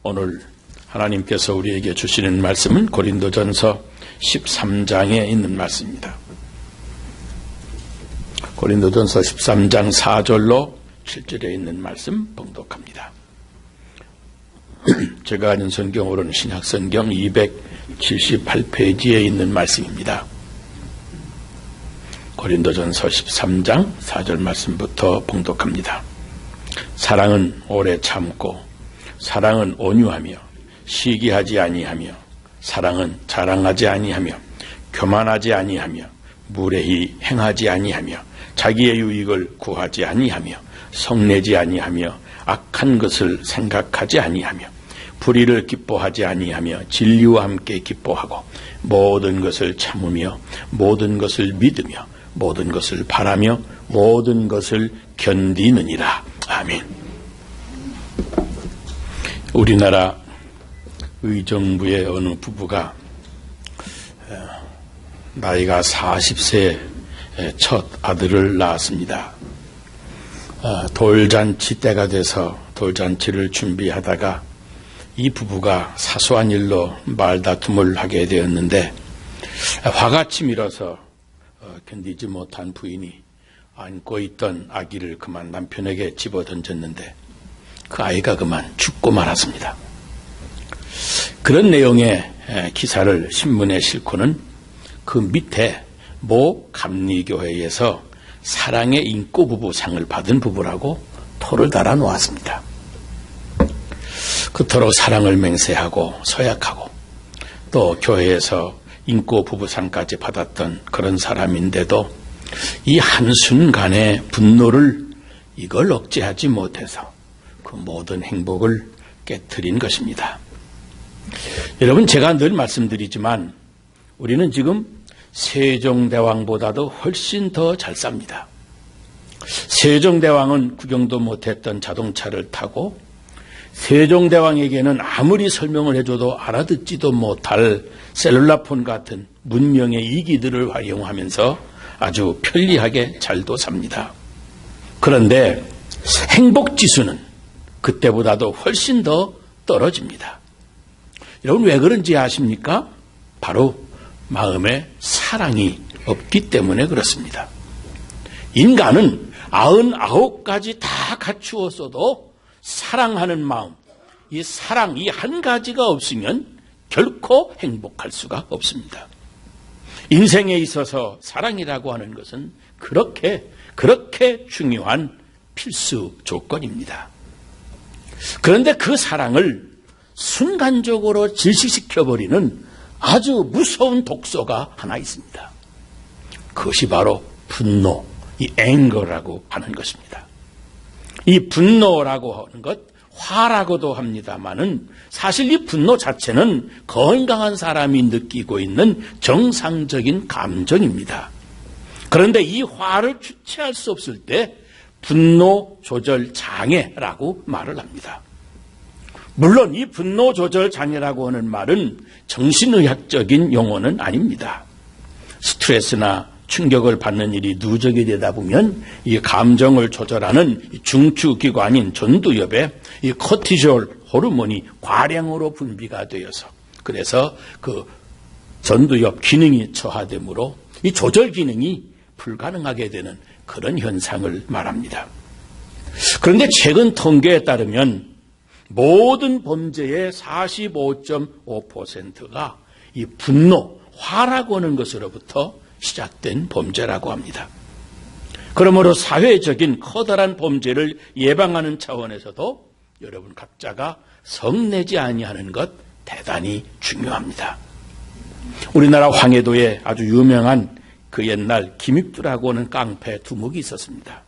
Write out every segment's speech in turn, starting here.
오늘 하나님께서 우리에게 주시는 말씀은 고린도전서 13장에 있는 말씀입니다. 고린도전서 13장 4절로 7절에 있는 말씀 봉독합니다. 제가 아는 성경으로는 신약성경 278페이지에 있는 말씀입니다. 고린도전서 13장 4절 말씀부터 봉독합니다. 사랑은 오래 참고 사랑은 온유하며 시기하지 아니하며 사랑은 자랑하지 아니하며 교만하지 아니하며 무례히 행하지 아니하며 자기의 유익을 구하지 아니하며 성내지 아니하며 악한 것을 생각하지 아니하며 불의를 기뻐하지 아니하며 진리와 함께 기뻐하고 모든 것을 참으며 모든 것을 믿으며 모든 것을 바라며 모든 것을 견디느니라. 아멘. 우리나라 의정부의 어느 부부가 나이가 40세 첫 아들을 낳았습니다. 돌잔치 때가 돼서 돌잔치를 준비하다가 이 부부가 사소한 일로 말다툼을 하게 되었는데 화가 치밀어서 견디지 못한 부인이 안고 있던 아기를 그만 남편에게 집어던졌는데 그 아이가 그만 죽고 말았습니다. 그런 내용의 기사를 신문에 싣고는 그 밑에 모 감리교회에서 사랑의 인꼬부부상을 받은 부부라고 토를 달아 놓았습니다. 그토록 사랑을 맹세하고 서약하고 또 교회에서 인꼬부부상까지 받았던 그런 사람인데도 이 한순간의 분노를 이걸 억제하지 못해서 그 모든 행복을 깨트린 것입니다. 여러분, 제가 늘 말씀드리지만 우리는 지금 세종대왕보다도 훨씬 더 잘 삽니다. 세종대왕은 구경도 못했던 자동차를 타고 세종대왕에게는 아무리 설명을 해줘도 알아듣지도 못할 셀룰라폰 같은 문명의 이기들을 활용하면서 아주 편리하게 잘도 삽니다. 그런데 행복지수는 그때보다도 훨씬 더 떨어집니다. 여러분, 왜 그런지 아십니까? 바로 마음에 사랑이 없기 때문에 그렇습니다. 인간은 99가지 다 갖추었어도 사랑하는 마음, 이 사랑 이 한 가지가 없으면 결코 행복할 수가 없습니다. 인생에 있어서 사랑이라고 하는 것은 그렇게 중요한 필수 조건입니다. 그런데 그 사랑을 순간적으로 질식시켜버리는 아주 무서운 독소가 하나 있습니다. 그것이 바로 분노, 이 앵거라고 하는 것입니다. 이 분노라고 하는 것, 화라고도 합니다마는 사실 이 분노 자체는 건강한 사람이 느끼고 있는 정상적인 감정입니다. 그런데 이 화를 주체할 수 없을 때 분노 조절 장애라고 말을 합니다. 물론 이 분노 조절 장애라고 하는 말은 정신의학적인 용어는 아닙니다. 스트레스나 충격을 받는 일이 누적이 되다 보면 이 감정을 조절하는 중추기관인 전두엽에 이 코티졸 호르몬이 과량으로 분비가 되어서 그래서 그 전두엽 기능이 저하되므로 이 조절 기능이 불가능하게 되는 그런 현상을 말합니다. 그런데 최근 통계에 따르면 모든 범죄의 45.5%가 이 분노, 화라고 하는 것으로부터 시작된 범죄라고 합니다. 그러므로 사회적인 커다란 범죄를 예방하는 차원에서도 여러분 각자가 성내지 아니하는 것 대단히 중요합니다. 우리나라 황해도에 아주 유명한 그 옛날 김익두라고 하는 깡패 두목이 있었습니다.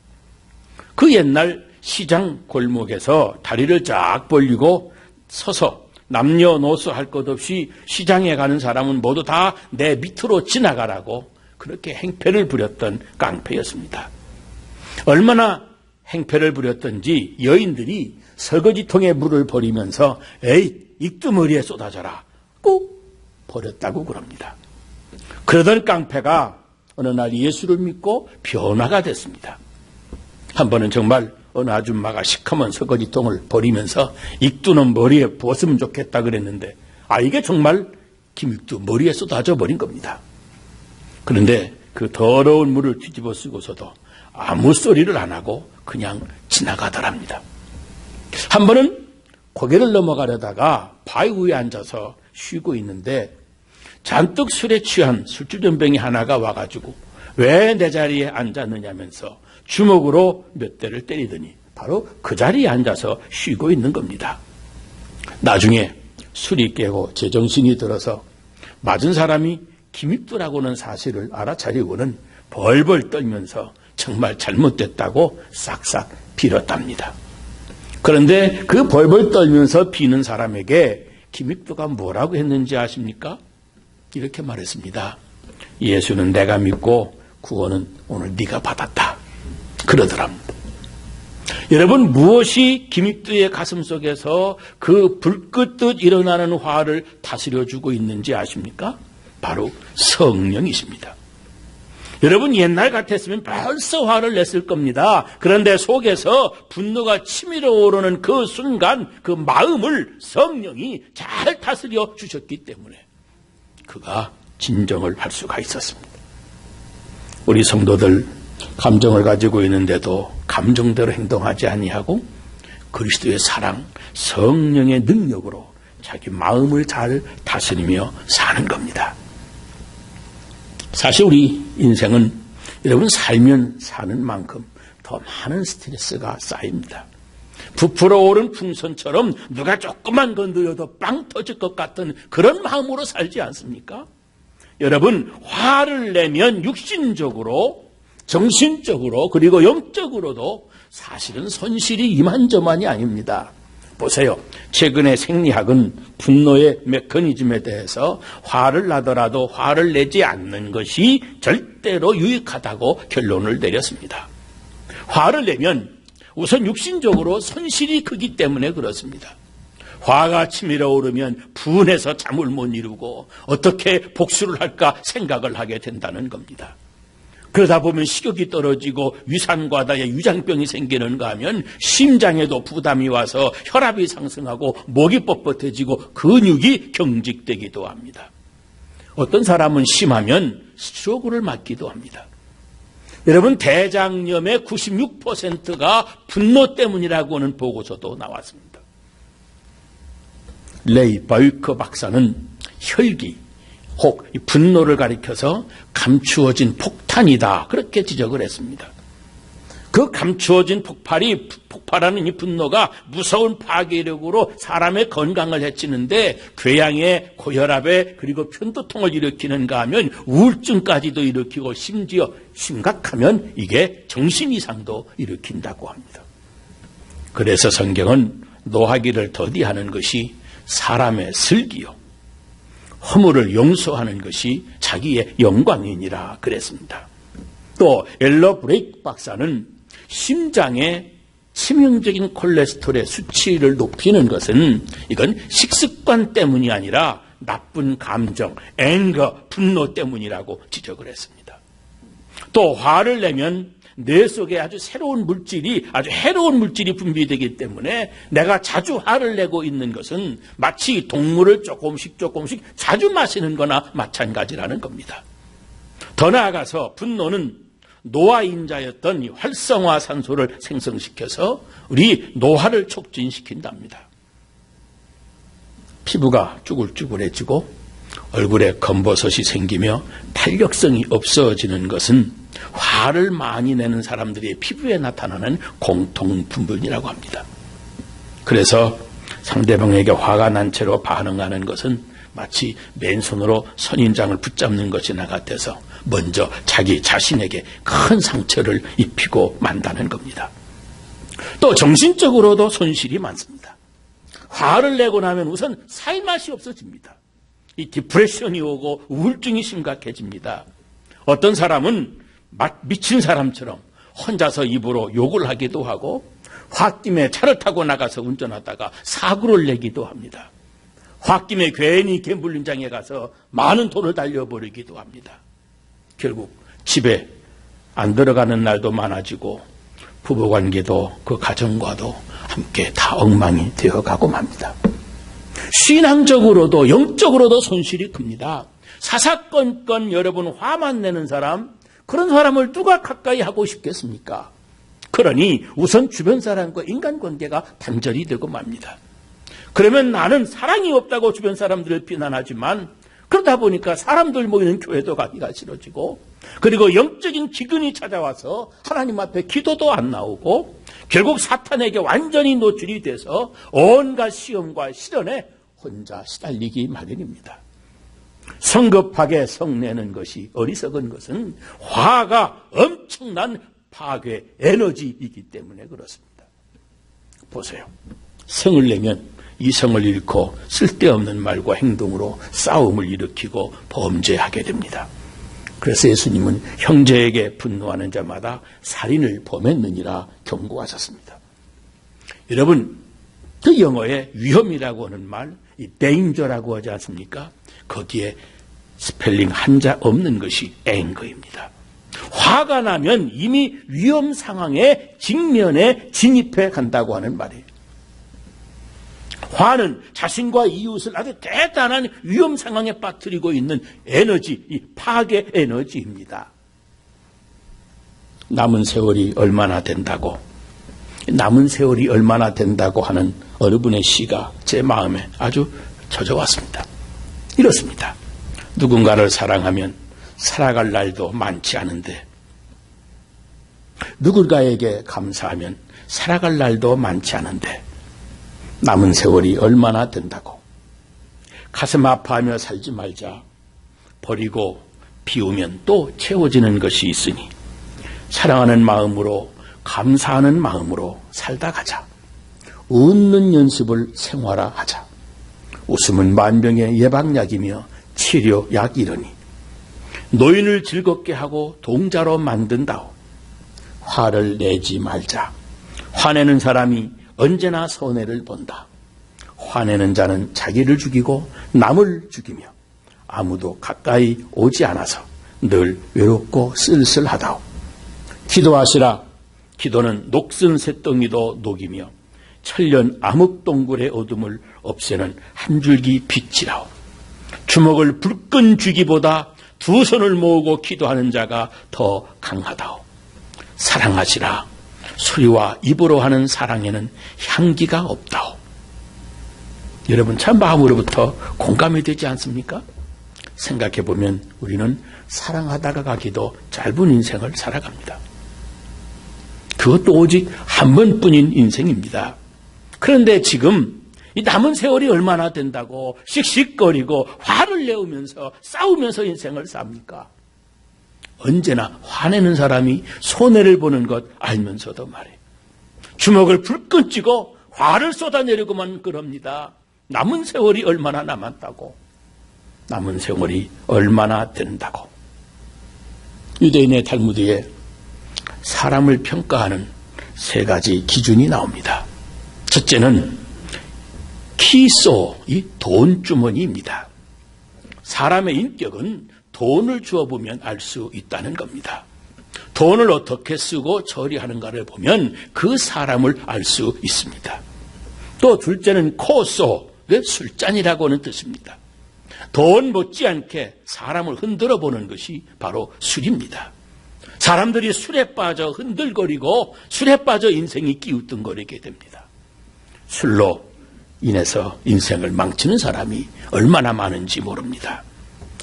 그 옛날 시장 골목에서 다리를 쫙 벌리고 서서 남녀노소 할 것 없이 시장에 가는 사람은 모두 다 내 밑으로 지나가라고 그렇게 행패를 부렸던 깡패였습니다. 얼마나 행패를 부렸던지 여인들이 설거지통에 물을 버리면서 에이 익두머리에 쏟아져라 꼭 버렸다고 그럽니다. 그러던 깡패가 어느 날 예수를 믿고 변화가 됐습니다. 한 번은 정말 어느 아줌마가 시커먼 설거지통을 버리면서 익두는 머리에 부었으면 좋겠다 그랬는데 이게 정말 김익두 머리에 쏟아져 버린 겁니다. 그런데 그 더러운 물을 뒤집어 쓰고서도 아무 소리를 안 하고 그냥 지나가더랍니다. 한 번은 고개를 넘어가려다가 바위 위에 앉아서 쉬고 있는데 잔뜩 술에 취한 술주전병이 하나가 와가지고 왜 내 자리에 앉았느냐면서 주먹으로 몇 대를 때리더니 바로 그 자리에 앉아서 쉬고 있는 겁니다. 나중에 술이 깨고 제정신이 들어서 맞은 사람이 김익두라고는 사실을 알아차리고는 벌벌 떨면서 정말 잘못됐다고 싹싹 빌었답니다. 그런데 그 벌벌 떨면서 비는 사람에게 김익두가 뭐라고 했는지 아십니까? 이렇게 말했습니다. 예수는 내가 믿고 구원은 오늘 네가 받았다. 그러더랍니다. 여러분, 무엇이 김익두의 가슴 속에서 그 불끄듯 일어나는 화를 다스려주고 있는지 아십니까? 바로 성령이십니다. 여러분, 옛날 같았으면 벌써 화를 냈을 겁니다. 그런데 속에서 분노가 치밀어 오르는 그 순간 그 마음을 성령이 잘 다스려 주셨기 때문에 그가 진정을 할 수가 있었습니다. 우리 성도들 감정을 가지고 있는데도 감정대로 행동하지 아니하고 그리스도의 사랑, 성령의 능력으로 자기 마음을 잘 다스리며 사는 겁니다. 사실 우리 인생은 여러분 살면 사는 만큼 더 많은 스트레스가 쌓입니다. 부풀어 오른 풍선처럼 누가 조금만 건드려도 빵 터질 것 같은 그런 마음으로 살지 않습니까? 여러분, 화를 내면 육신적으로, 정신적으로, 그리고 영적으로도 사실은 손실이 이만저만이 아닙니다. 보세요. 최근에 생리학은 분노의 메커니즘에 대해서 화를 나더라도 화를 내지 않는 것이 절대로 유익하다고 결론을 내렸습니다. 화를 내면 우선 육신적으로 손실이 크기 때문에 그렇습니다. 화가 치밀어 오르면 분해서 잠을 못 이루고 어떻게 복수를 할까 생각을 하게 된다는 겁니다. 그러다 보면 식욕이 떨어지고 위산과다의 위장병이 생기는가 하면 심장에도 부담이 와서 혈압이 상승하고 목이 뻣뻣해지고 근육이 경직되기도 합니다. 어떤 사람은 심하면 스트로크를 맞기도 합니다. 여러분, 대장염의 96%가 분노 때문이라고 하는 보고서도 나왔습니다. 레이 바위커 박사는 혈기, 혹 분노를 가리켜서 감추어진 폭탄이다, 그렇게 지적을 했습니다. 그 감추어진 폭발하는 이 분노가 무서운 파괴력으로 사람의 건강을 해치는데 궤양에, 고혈압에, 그리고 편도통을 일으키는가 하면 우울증까지도 일으키고 심지어 심각하면 이게 정신 이상도 일으킨다고 합니다. 그래서 성경은 노하기를 더디하는 것이 사람의 슬기요, 허물을 용서하는 것이 자기의 영광이니라 그랬습니다. 또 엘러 브레이크 박사는 심장의 치명적인 콜레스테롤의 수치를 높이는 것은 이건 식습관 때문이 아니라 나쁜 감정, 앵거, 분노 때문이라고 지적을 했습니다. 또 화를 내면 뇌 속에 아주 해로운 물질이 분비되기 때문에 내가 자주 화를 내고 있는 것은 마치 동물을 조금씩 자주 마시는 거나 마찬가지라는 겁니다. 더 나아가서 분노는 노화인자였던 이 활성화산소를 생성시켜서 우리 노화를 촉진시킨답니다. 피부가 쭈글쭈글해지고 얼굴에 검버섯이 생기며 탄력성이 없어지는 것은 화를 많이 내는 사람들의 피부에 나타나는 공통분변이라고 합니다. 그래서 상대방에게 화가 난 채로 반응하는 것은 마치 맨손으로 선인장을 붙잡는 것이나 같아서 먼저 자기 자신에게 큰 상처를 입히고 만다는 겁니다. 또 정신적으로도 손실이 많습니다. 화를 내고 나면 우선 살맛이 없어집니다. 이 디프레션이 오고 우울증이 심각해집니다. 어떤 사람은 미친 사람처럼 혼자서 입으로 욕을 하기도 하고 홧김에 차를 타고 나가서 운전하다가 사고를 내기도 합니다. 홧김에 괜히 갬블링장에 가서 많은 돈을 달려버리기도 합니다. 결국 집에 안 들어가는 날도 많아지고 부부관계도 그 가정과도 함께 다 엉망이 되어가고 맙니다. 신앙적으로도 영적으로도 손실이 큽니다. 사사건건 여러분 화만 내는 사람, 그런 사람을 누가 가까이 하고 싶겠습니까? 그러니 우선 주변 사람과 인간관계가 단절이 되고 맙니다. 그러면 나는 사랑이 없다고 주변 사람들을 비난하지만 그러다 보니까 사람들 모이는 교회도 가기가 싫어지고, 그리고 영적인 기근이 찾아와서 하나님 앞에 기도도 안 나오고, 결국 사탄에게 완전히 노출이 돼서 온갖 시험과 시련에 혼자 시달리기 마련입니다. 성급하게 성내는 것이, 어리석은 것은 화가 엄청난 파괴 에너지이기 때문에 그렇습니다. 보세요. 성을 내면 이 성을 잃고 쓸데없는 말과 행동으로 싸움을 일으키고 범죄하게 됩니다. 그래서 예수님은 형제에게 분노하는 자마다 살인을 범했느니라 경고하셨습니다. 여러분, 그 영어의 위험이라고 하는 말, 이 danger라고 하지 않습니까? 거기에 스펠링 한자 없는 것이 anger입니다. 화가 나면 이미 위험 상황의 직면에 진입해 간다고 하는 말이에요. 화는 자신과 이웃을 아주 대단한 위험 상황에 빠뜨리고 있는 에너지, 이 파괴 에너지입니다. 남은 세월이 얼마나 된다고 하는 어느 분의 시가 제 마음에 아주 젖어왔습니다. 이렇습니다. 누군가를 사랑하면 살아갈 날도 많지 않은데, 누군가에게 감사하면 살아갈 날도 많지 않은데 남은 세월이 얼마나 된다고. 가슴 아파하며 살지 말자. 버리고 비우면 또 채워지는 것이 있으니 사랑하는 마음으로, 감사하는 마음으로 살다 가자. 웃는 연습을 생활화하자. 웃음은 만병의 예방약이며 치료약이러니 노인을 즐겁게 하고 동자로 만든다오. 화를 내지 말자. 화내는 사람이 언제나 손해를 본다. 화내는 자는 자기를 죽이고 남을 죽이며 아무도 가까이 오지 않아서 늘 외롭고 쓸쓸하다오. 기도하시라. 기도는 녹슨 쇳덩이도 녹이며 천년 암흑동굴의 어둠을 없애는 한 줄기 빛이라오. 주먹을 불끈 쥐기보다 두 손을 모으고 기도하는 자가 더 강하다오. 사랑하시라. 소리와 입으로 하는 사랑에는 향기가 없다오. 여러분, 참 마음으로부터 공감이 되지 않습니까? 생각해보면 우리는 사랑하다가 가기도 짧은 인생을 살아갑니다. 그것도 오직 한 번뿐인 인생입니다. 그런데 지금 이 남은 세월이 얼마나 된다고 씩씩거리고 화를 내우면서 싸우면서 인생을 삽니까? 언제나 화내는 사람이 손해를 보는 것 알면서도 말이에요. 주먹을 불끈 쥐고 화를 쏟아내려고만 그럽니다. 남은 세월이 얼마나 남았다고. 남은 세월이 얼마나 된다고. 유대인의 탈무드에 사람을 평가하는 세 가지 기준이 나옵니다. 첫째는 키소, 이 돈주머니입니다. 사람의 인격은 돈을 주어보면 알 수 있다는 겁니다. 돈을 어떻게 쓰고 처리하는가를 보면 그 사람을 알 수 있습니다. 또 둘째는 코소, 술잔이라고 하는 뜻입니다. 돈 못지않게 사람을 흔들어 보는 것이 바로 술입니다. 사람들이 술에 빠져 흔들거리고 술에 빠져 인생이 끼우뚱거리게 됩니다. 술로 인해서 인생을 망치는 사람이 얼마나 많은지 모릅니다.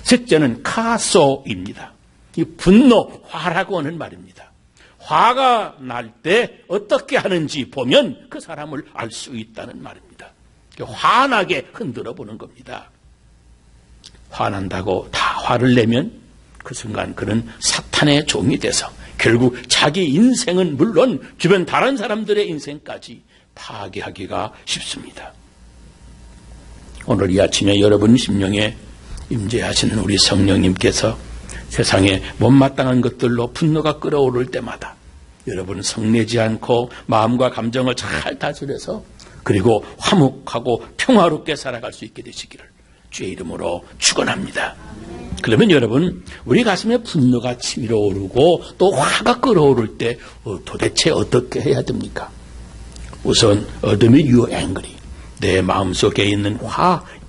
셋째는 카소입니다. 이 분노, 화라고 하는 말입니다. 화가 날 때 어떻게 하는지 보면 그 사람을 알 수 있다는 말입니다. 화나게 흔들어 보는 겁니다. 화난다고 다 화를 내면 그 순간 그는 사탄의 종이 돼서 결국 자기 인생은 물론 주변 다른 사람들의 인생까지 파괴하기가 쉽습니다. 오늘 이 아침에 여러분 심령에 임재하시는 우리 성령님께서 세상에 못마땅한 것들로 분노가 끓어오를 때마다 여러분 성내지 않고 마음과 감정을 잘 다스려서 그리고 화목하고 평화롭게 살아갈 수 있게 되시기를 주의 이름으로 축원합니다. 그러면 여러분, 우리 가슴에 분노가 치밀어 오르고 또 화가 끓어오를 때 도대체 어떻게 해야 됩니까? 우선 admit you angry. 내 마음속에 있는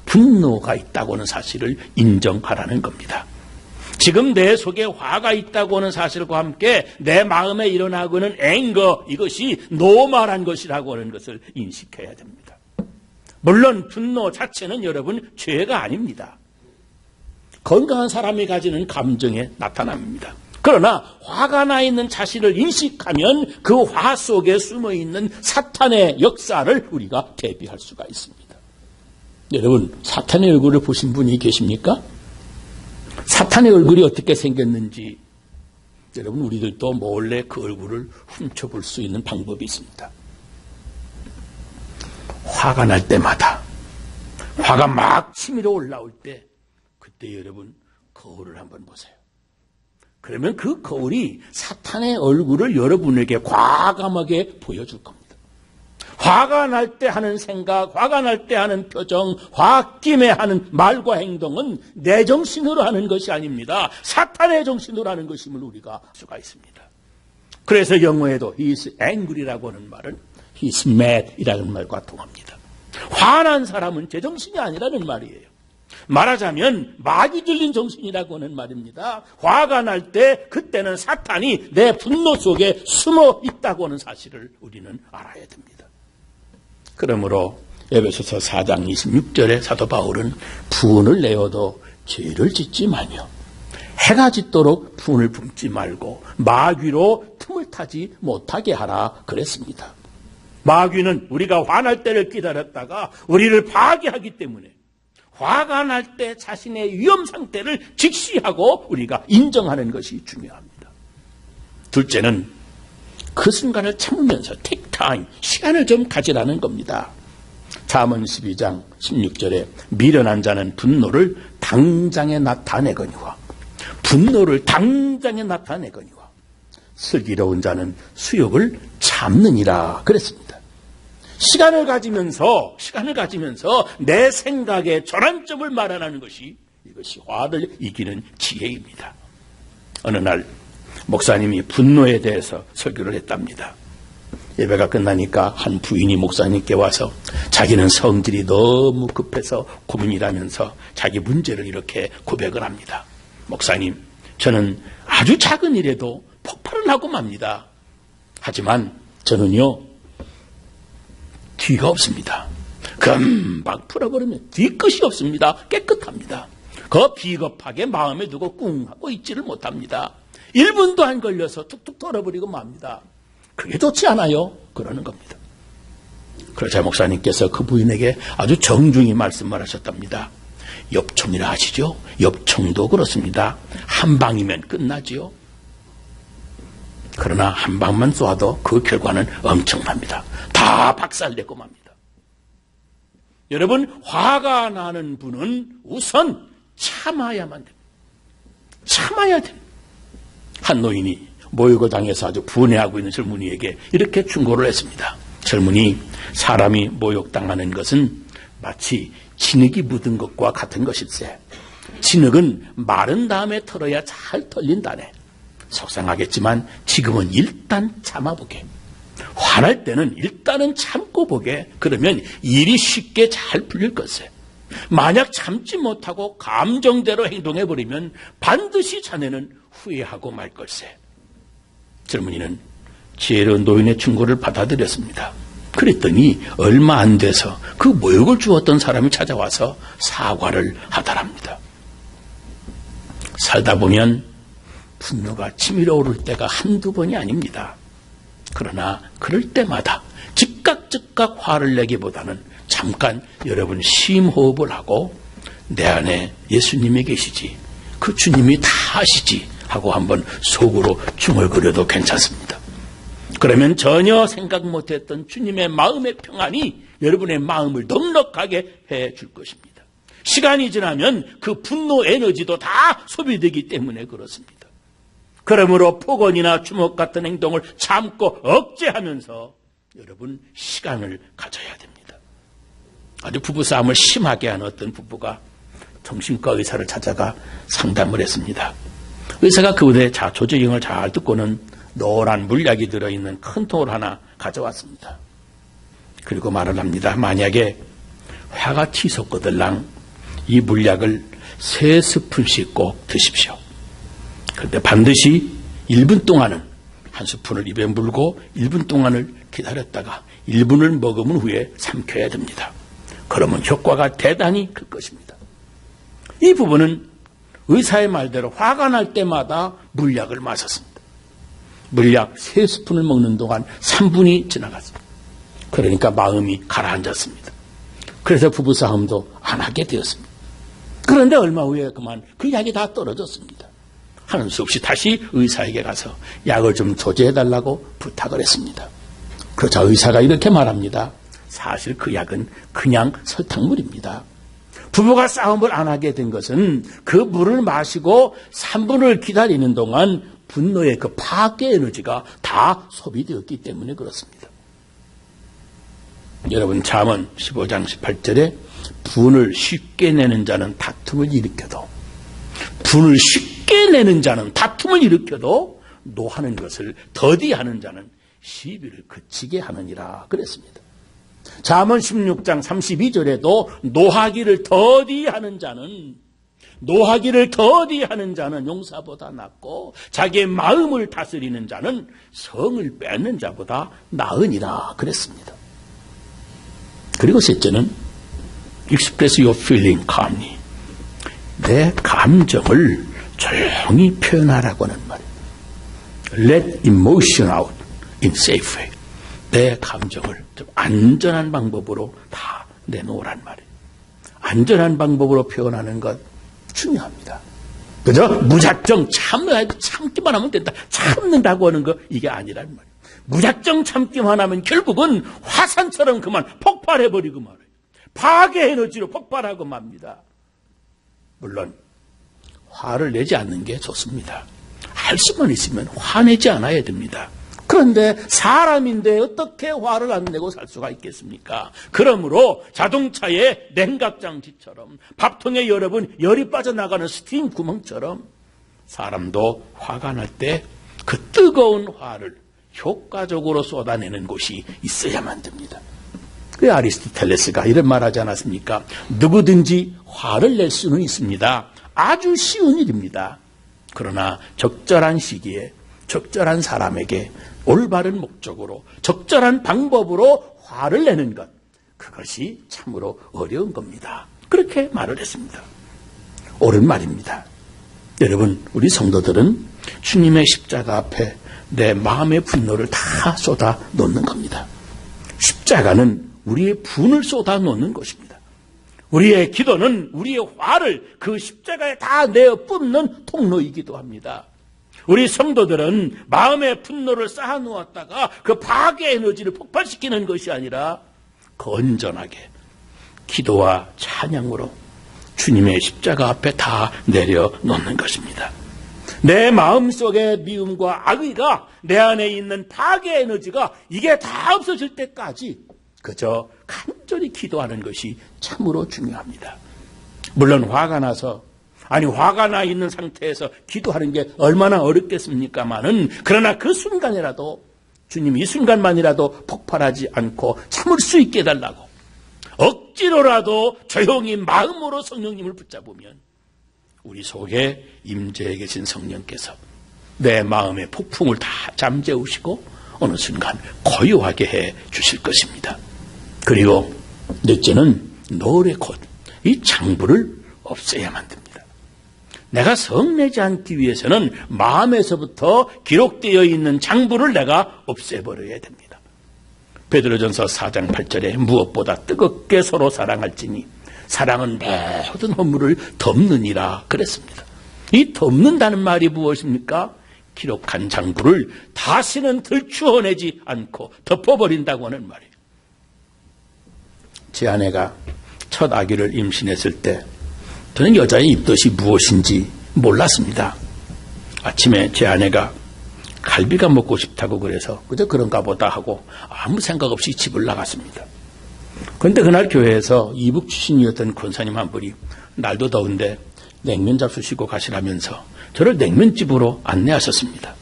분노가 있다고 하는 사실을 인정하라는 겁니다. 지금 내 속에 화가 있다고 하는 사실과 함께 내 마음에 일어나고 있는 anger, 이것이 노멀한 것이라고 하는 것을 인식해야 됩니다. 물론 분노 자체는 여러분 죄가 아닙니다. 건강한 사람이 가지는 감정의 나타남입니다. 그러나 화가 나 있는 자신을 인식하면 그 화 속에 숨어있는 사탄의 역사를 우리가 대비할 수가 있습니다. 여러분, 사탄의 얼굴을 보신 분이 계십니까? 사탄의 얼굴이 어떻게 생겼는지 여러분, 우리들도 몰래 그 얼굴을 훔쳐볼 수 있는 방법이 있습니다. 화가 날 때마다, 화가 막 치밀어 올라올 때, 그때 여러분 거울을 한번 보세요. 그러면 그 거울이 사탄의 얼굴을 여러분에게 과감하게 보여줄 겁니다. 화가 날 때 하는 생각, 화가 날 때 하는 표정, 홧김에 하는 말과 행동은 내 정신으로 하는 것이 아닙니다. 사탄의 정신으로 하는 것임을 우리가 알 수가 있습니다. 그래서 영어에도 he is angry라고 하는 말은 he is mad이라는 말과 통합니다. 화난 사람은 제정신이 아니라는 말이에요. 말하자면 마귀 들린 정신이라고 하는 말입니다. 화가 날 때 그때는 사탄이 내 분노 속에 숨어 있다고 하는 사실을 우리는 알아야 됩니다. 그러므로 에베소서 4장 26절에 사도 바울은 분을 내어도 죄를 짓지 마며 해가 짓도록 분을 품지 말고 마귀로 틈을 타지 못하게 하라 그랬습니다. 마귀는 우리가 화날 때를 기다렸다가 우리를 파괴하기 때문에 화가 날 때 자신의 위험 상태를 직시하고 우리가 인정하는 것이 중요합니다. 둘째는 그 순간을 참으면서 take time, 시간을 좀 가지라는 겁니다. 잠언 12장 16절에 미련한 자는 분노를 당장에 나타내거니와 분노를 당장에 나타내거니와 슬기로운 자는 수욕을 참느니라 그랬습니다. 시간을 가지면서 내 생각의 전환점을 마련하는 것이 이것이 화를 이기는 지혜입니다. 어느 날 목사님이 분노에 대해서 설교를 했답니다. 예배가 끝나니까 한 부인이 목사님께 와서 자기는 성질이 너무 급해서 고민이라면서 자기 문제를 이렇게 고백을 합니다. 목사님, 저는 아주 작은 일에도 폭발을 하고 맙니다. 하지만 저는요, 뒤가 없습니다. 금방 풀어버리면 뒤끝이 없습니다. 깨끗합니다. 그 비겁하게 마음에 두고 꿍 하고 있지를 못합니다. 1분도 안 걸려서 툭툭 털어버리고 맙니다. 그게 좋지 않아요? 그러는 겁니다. 그러자 목사님께서 그 부인에게 아주 정중히 말씀을 하셨답니다. 엽총이라 하시죠? 엽총도 그렇습니다. 한 방이면 끝나지요. 그러나 한 방만 쏘아도 그 결과는 엄청납니다. 다 박살내고 맙니다. 여러분, 화가 나는 분은 우선 참아야만 됩니다. 참아야 됩니다. 한 노인이 모욕을 당해서 아주 분해하고 있는 젊은이에게 이렇게 충고를 했습니다. 젊은이, 사람이 모욕당하는 것은 마치 진흙이 묻은 것과 같은 것일세. 진흙은 마른 다음에 털어야 잘 털린다네. 속상하겠지만 지금은 일단 참아보게. 화날 때는 일단은 참고 보게. 그러면 일이 쉽게 잘 풀릴 것세. 만약 참지 못하고 감정대로 행동해버리면 반드시 자네는 후회하고 말 걸세. 젊은이는 지혜로운 노인의 충고를 받아들였습니다. 그랬더니 얼마 안 돼서 그 모욕을 주었던 사람이 찾아와서 사과를 하더랍니다. 살다 보면 분노가 치밀어 오를 때가 한두 번이 아닙니다. 그러나 그럴 때마다 즉각 화를 내기보다는 잠깐 여러분 심호흡을 하고 내 안에 예수님이 계시지, 그 주님이 다 아시지 하고 한번 속으로 중얼거려도 괜찮습니다. 그러면 전혀 생각 못했던 주님의 마음의 평안이 여러분의 마음을 넉넉하게 해줄 것입니다. 시간이 지나면 그 분노 에너지도 다 소비되기 때문에 그렇습니다. 그러므로 폭언이나 주먹 같은 행동을 참고 억제하면서 여러분 시간을 가져야 됩니다. 아주 부부싸움을 심하게 한 어떤 부부가 정신과 의사를 찾아가 상담을 했습니다. 의사가 그분의 자초지경을 잘 듣고는 노란 물약이 들어있는 큰 통을 하나 가져왔습니다. 그리고 말을 합니다. 만약에 화가 치솟거들랑 이 물약을 3스푼씩 꼭 드십시오. 그런데 반드시 1분 동안은 한 스푼을 입에 물고 1분 동안을 기다렸다가 1분을 먹으면 후에 삼켜야 됩니다. 그러면 효과가 대단히 클 것입니다. 이 부분은 의사의 말대로 화가 날 때마다 물약을 마셨습니다. 물약 3스푼을 먹는 동안 3분이 지나갔습니다. 그러니까 마음이 가라앉았습니다. 그래서 부부싸움도 안 하게 되었습니다. 그런데 얼마 후에 그만 그 약이 다 떨어졌습니다. 하는 수 없이 다시 의사에게 가서 약을 좀 조제해달라고 부탁을 했습니다. 그러자 의사가 이렇게 말합니다. 사실 그 약은 그냥 설탕물입니다. 부부가 싸움을 안 하게 된 것은 그 물을 마시고 3분을 기다리는 동안 분노의 그 파괴 에너지가 다 소비되었기 때문에 그렇습니다. 여러분 잠언 15장 18절에 분을 쉽게 내는 자는 다툼을 일으켜도 분을 쉽게 내는 자는 다툼을 일으켜도 노하는 것을 더디하는 자는 시비를 그치게 하느니라 그랬습니다. 잠언 16장 32절에도 노하기를 더디하는 자는 용사보다 낫고 자기의 마음을 다스리는 자는 성을 뺏는 자보다 나으니라 그랬습니다. 그리고 셋째는 express your feeling calmly. 내 감정을 조용히 표현하라고 하는 말이에요. Let emotion out in safe way. 내 감정을 좀 안전한 방법으로 다 내놓으란 말이에요. 안전한 방법으로 표현하는 것 중요합니다. 그죠? 무작정 참기만 하면 된다. 참는다고 하는 거 이게 아니란 말이에요. 무작정 참기만 하면 결국은 화산처럼 그만 폭발해버리고 말아요. 파괴 에너지로 폭발하고 맙니다. 물론 화를 내지 않는 게 좋습니다. 할 수만 있으면 화내지 않아야 됩니다. 그런데 사람인데 어떻게 화를 안 내고 살 수가 있겠습니까? 그러므로 자동차의 냉각장치처럼 밥통에 여러 번 열이 빠져나가는 스팀 구멍처럼 사람도 화가 날 때 그 뜨거운 화를 효과적으로 쏟아내는 곳이 있어야만 됩니다. 그 아리스토텔레스가 이런 말하지 않았습니까? 누구든지 화를 낼 수는 있습니다. 아주 쉬운 일입니다. 그러나 적절한 시기에 적절한 사람에게 올바른 목적으로 적절한 방법으로 화를 내는 것, 그것이 참으로 어려운 겁니다. 그렇게 말을 했습니다. 옳은 말입니다. 여러분, 우리 성도들은 주님의 십자가 앞에 내 마음의 분노를 다 쏟아 놓는 겁니다. 십자가는 우리의 분을 쏟아 놓는 것입니다. 우리의 기도는 우리의 화를 그 십자가에 다 내어 뿜는 통로이기도 합니다. 우리 성도들은 마음의 분노를 쌓아놓았다가 그 파괴 에너지를 폭발시키는 것이 아니라 건전하게 기도와 찬양으로 주님의 십자가 앞에 다 내려놓는 것입니다. 내 마음속의 미움과 악의가 내 안에 있는 파괴 에너지가 이게 다 없어질 때까지 그저 간절히 기도하는 것이 참으로 중요합니다. 물론 화가 나 있는 상태에서 기도하는 게 얼마나 어렵겠습니까마는 그러나 그 순간이라도 주님 이 순간만이라도 폭발하지 않고 참을 수 있게 해달라고 억지로라도 조용히 마음으로 성령님을 붙잡으면 우리 속에 임재해 계신 성령께서 내 마음의 폭풍을 다 잠재우시고 어느 순간 고요하게 해 주실 것입니다. 그리고 넷째는 노래 곧 이 장부를 없애야만 됩니다. 내가 성내지 않기 위해서는 마음에서부터 기록되어 있는 장부를 내가 없애버려야 됩니다. 베드로전서 4장 8절에 무엇보다 뜨겁게 서로 사랑할지니 사랑은 모든 허물을 덮느니라 그랬습니다. 이 덮는다는 말이 무엇입니까? 기록한 장부를 다시는 들추어내지 않고 덮어버린다고 하는 말이에요. 제 아내가 첫 아기를 임신했을 때 저는 여자의 입덧이 무엇인지 몰랐습니다. 아침에 제 아내가 갈비가 먹고 싶다고 그래서 그저 그런가 보다 하고 아무 생각 없이 집을 나갔습니다. 그런데 그날 교회에서 이북 출신이었던 권사님 한 분이 날도 더운데 냉면 잡수시고 가시라면서 저를 냉면집으로 안내하셨습니다.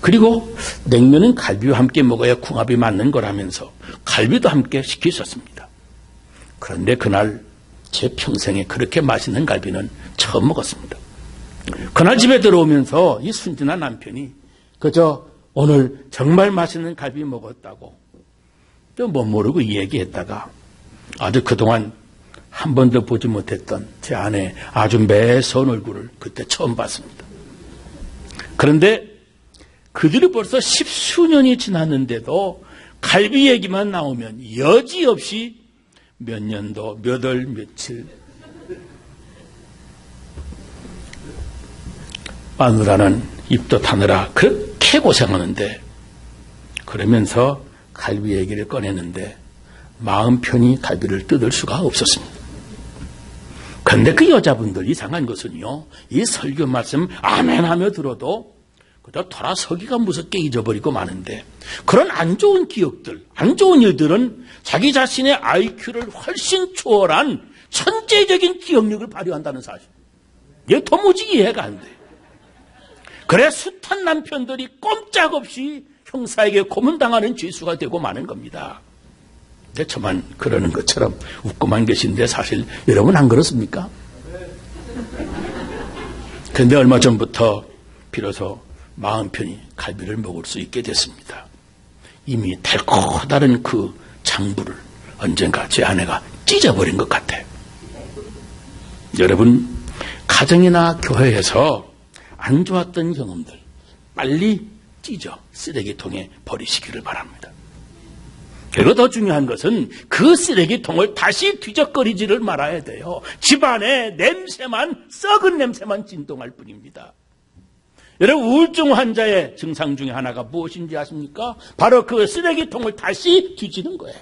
그리고 냉면은 갈비와 함께 먹어야 궁합이 맞는 거라면서 갈비도 함께 시키셨습니다. 그런데 그날 제 평생에 그렇게 맛있는 갈비는 처음 먹었습니다. 그날 집에 들어오면서 이 순진한 남편이 그저 오늘 정말 맛있는 갈비 먹었다고 또 뭐 모르고 이 얘기했다가 아주 그동안 한 번도 보지 못했던 제 아내 아주 매서운 얼굴을 그때 처음 봤습니다. 그런데 그들이 벌써 10수년이 지났는데도 갈비 얘기만 나오면 여지없이 몇 년도, 몇 월, 며칠 마누라는 입도 타느라 그렇게 고생하는데 그러면서 갈비 얘기를 꺼내는데 마음 편히 갈비를 뜯을 수가 없었습니다. 그런데 그 여자분들 이상한 것은요, 이 설교 말씀 아멘 하며 들어도 그저 돌아서기가 무섭게 잊어버리고 마는데 그런 안 좋은 기억들, 안 좋은 일들은 자기 자신의 IQ를 훨씬 초월한 천재적인 기억력을 발휘한다는 사실. 이게 도무지 이해가 안 돼. 그래 숱한 남편들이 꼼짝없이 형사에게 고문당하는 죄수가 되고 마는 겁니다. 근데 저만 그러는 것처럼 웃고만 계신데 사실 여러분 안 그렇습니까? 그런데 얼마 전부터 비로소 마음 편히 갈비를 먹을 수 있게 됐습니다. 이미 달코다른 그 장부를 언젠가 제 아내가 찢어버린 것 같아요. 여러분, 가정이나 교회에서 안 좋았던 경험들 빨리 찢어 쓰레기통에 버리시기를 바랍니다. 그리고 더 중요한 것은 그 쓰레기통을 다시 뒤적거리지를 말아야 돼요. 집안에 냄새만, 썩은 냄새만 진동할 뿐입니다. 여러분, 우울증 환자의 증상 중에 하나가 무엇인지 아십니까? 바로 그 쓰레기통을 다시 뒤지는 거예요.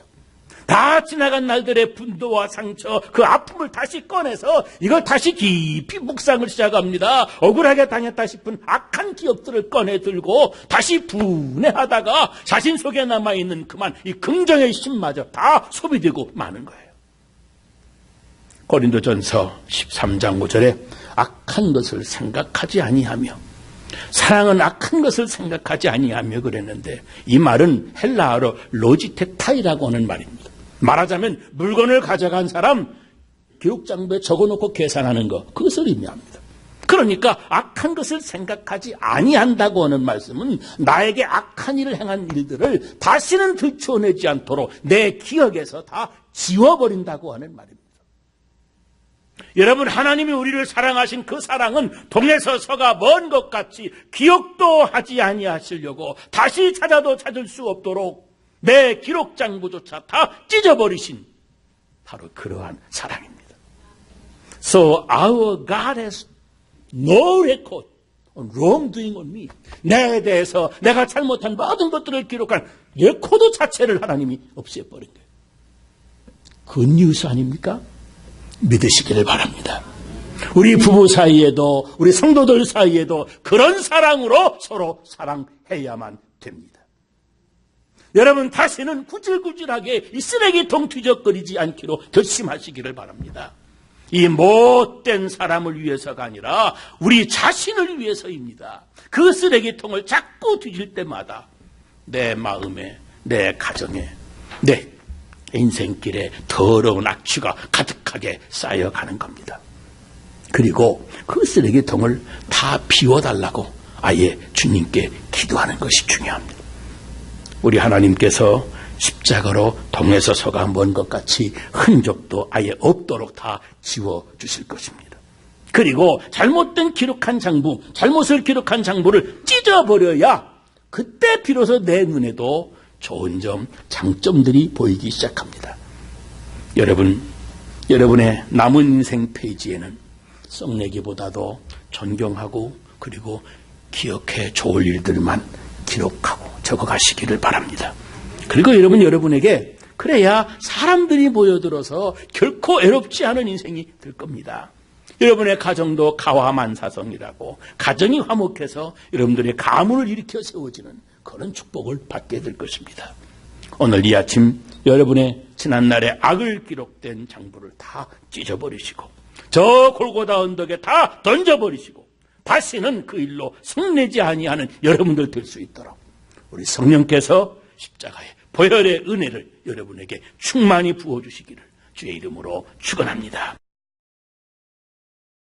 다 지나간 날들의 분노와 상처, 그 아픔을 다시 꺼내서 이걸 다시 깊이 묵상을 시작합니다. 억울하게 당했다 싶은 악한 기억들을 꺼내 들고 다시 분해하다가 자신 속에 남아있는 그만 이 긍정의 힘마저 다 소비되고 마는 거예요. 고린도전서 13장 5절에 악한 것을 생각하지 아니하며 사랑은 악한 것을 생각하지 아니하며 그랬는데 이 말은 헬라어로 로지테타이라고 하는 말입니다. 말하자면 물건을 가져간 사람 기록장부에 적어놓고 계산하는 것, 그것을 의미합니다. 그러니까 악한 것을 생각하지 아니한다고 하는 말씀은 나에게 악한 일을 행한 일들을 다시는 들춰내지 않도록 내 기억에서 다 지워버린다고 하는 말입니다. 여러분, 하나님이 우리를 사랑하신 그 사랑은 동에서 서가 먼 것 같이 기억도 하지 아니하시려고 다시 찾아도 찾을 수 없도록 내 기록장부조차 다 찢어버리신 바로 그러한 사랑입니다. So our God has no record on wrongdoing on me. 내에 대해서 내가 잘못한 모든 것들을 기록한 레코드 자체를 하나님이 없애버린 거예요. 굿뉴스 아닙니까? 믿으시기를 바랍니다. 우리 부부 사이에도 우리 성도들 사이에도 그런 사랑으로 서로 사랑해야만 됩니다. 여러분, 다시는 구질구질하게 이 쓰레기통 뒤적거리지 않기로 결심하시기를 바랍니다. 이 못된 사람을 위해서가 아니라 우리 자신을 위해서입니다. 그 쓰레기통을 자꾸 뒤질 때마다 내 마음에, 내 가정에, 내 인생길에 더러운 악취가 가득하게 쌓여가는 겁니다. 그리고 그 쓰레기통을 다 비워달라고 아예 주님께 기도하는 것이 중요합니다. 우리 하나님께서 십자가로 동에서 서가 먼 것 같이 흔적도 아예 없도록 다 지워주실 것입니다. 그리고 잘못된 기록한 장부, 잘못을 기록한 장부를 찢어버려야 그때 비로소 내 눈에도 좋은 점, 장점들이 보이기 시작합니다. 여러분, 여러분의 남은 인생 페이지에는 썩내기보다도 존경하고 그리고 기억해 좋을 일들만 기록하고 적어가시기를 바랍니다. 그리고 여러분에게 그래야 사람들이 모여들어서 결코 애롭지 않은 인생이 될 겁니다. 여러분의 가정도 가화만사성이라고 가정이 화목해서 여러분들의 가문을 일으켜 세워지는 그런 축복을 받게 될 것입니다. 오늘 이 아침 여러분의 지난날의 악을 기록된 장부를 다 찢어버리시고 저 골고다 언덕에 다 던져버리시고 다시는 그 일로 성내지 아니하는 여러분들 될 수 있도록 우리 성령께서 십자가의 보혈의 은혜를 여러분에게 충만히 부어주시기를 주의 이름으로 축원합니다.